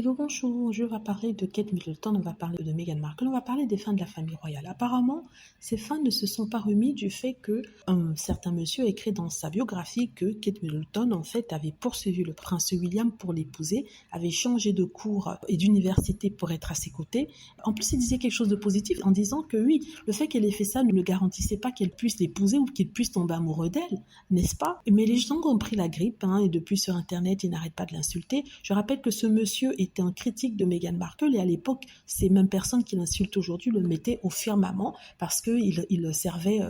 Hello, bonjour, je vais parler de Kate Middleton, on va parler de Meghan Markle, on va parler des fans de la famille royale. Apparemment, ces fans ne se sont pas remis du fait que un certain monsieur a écrit dans sa biographie que Kate Middleton, en fait, avait poursuivi le prince William pour l'épouser, avait changé de cours et d'université pour être à ses côtés. En plus, il disait quelque chose de positif en disant que oui, le fait qu'elle ait fait ça ne le garantissait pas qu'elle puisse l'épouser ou qu'il puisse tomber amoureux d'elle, n'est-ce pas? Mais les gens ont pris la grippe, et depuis sur Internet, ils n'arrêtent pas de l'insulter. Je rappelle que ce monsieur était un critique de Meghan Markle et à l'époque, ces mêmes personnes qui l'insultent aujourd'hui le mettaient au firmament parce qu'il servait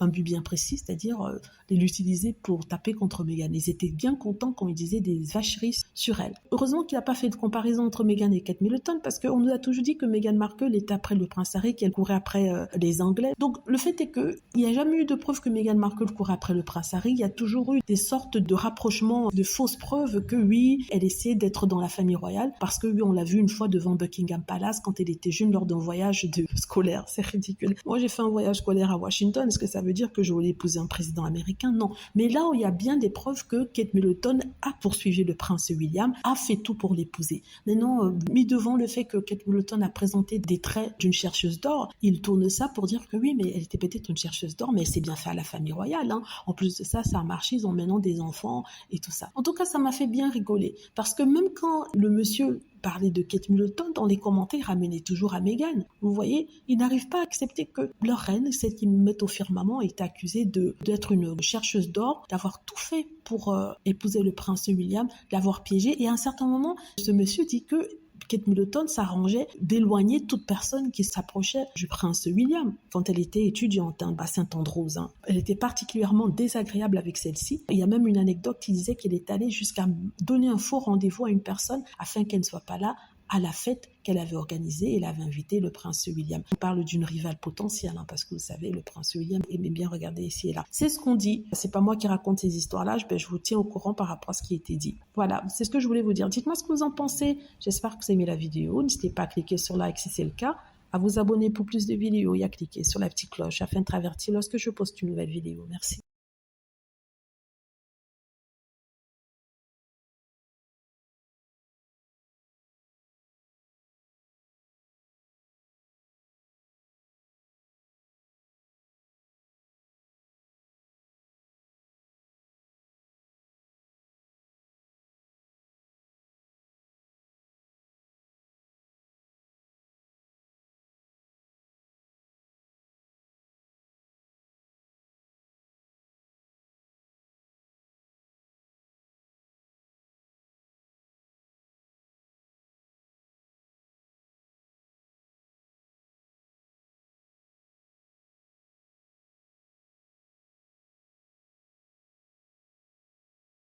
un but bien précis, c'est-à-dire l'utiliser pour taper contre Meghan. Ils étaient bien contents quand ils disaient des vacheries sur elle. Heureusement qu'il n'a pas fait de comparaison entre Meghan et Kate Middleton parce qu'on nous a toujours dit que Meghan Markle était après le prince Harry, qu'elle courait après les Anglais. Donc le fait est qu'il n'y a jamais eu de preuve que Meghan Markle courait après le prince Harry. Il y a toujours eu des sortes de rapprochements, de fausses preuves que oui, elle essayait d'être dans la famille royale parce que oui, on l'a vu une fois devant Buckingham Palace quand elle était jeune lors d'un voyage scolaire. C'est ridicule. Moi, j'ai fait un voyage scolaire à Washington. Est-ce que ça veut dire que je voulais épouser un président américain? Non. Mais là où il y a bien des preuves que Kate Middleton a poursuivi le prince William, a fait tout pour l'épouser. Maintenant, mis devant le fait que Kate Middleton a présenté des traits d'une chercheuse d'or, il tourne ça pour dire que oui, mais elle était peut-être une chercheuse d'or, mais elle s'est bien fait à la famille royale. En plus de ça, ça a marché, ils ont maintenant des enfants et tout ça. En tout cas, ça m'a fait bien rigoler. Parce que même quand le monsieur parlait de Kate Middleton, dans les commentaires, il ramenait toujours à Meghan. Vous voyez, ils n'arrivent pas à accepter que leur reine, celle qu'ils mettent au firmament, est accusée d'être une chercheuse d'or, d'avoir tout fait pour épouser le prince William, d'avoir piégé. Et à un certain moment, ce monsieur dit que Kate Middleton s'arrangeait d'éloigner toute personne qui s'approchait du prince William quand elle était étudiante à Saint-Andrews. Elle était particulièrement désagréable avec celle-ci. Il y a même une anecdote qui disait qu'elle est allée jusqu'à donner un faux rendez-vous à une personne afin qu'elle ne soit pas là à la fête qu'elle avait organisée. Elle avait invité le prince William. On parle d'une rivale potentielle, parce que vous savez, le prince William aimait bien regarder ici et là. C'est ce qu'on dit. C'est pas moi qui raconte ces histoires-là. Je vous tiens au courant par rapport à ce qui a été dit. Voilà, c'est ce que je voulais vous dire. Dites-moi ce que vous en pensez. J'espère que vous avez aimé la vidéo. N'hésitez pas à cliquer sur like si c'est le cas, à vous abonner pour plus de vidéos et à cliquer sur la petite cloche afin de être averti lorsque je poste une nouvelle vidéo. Merci.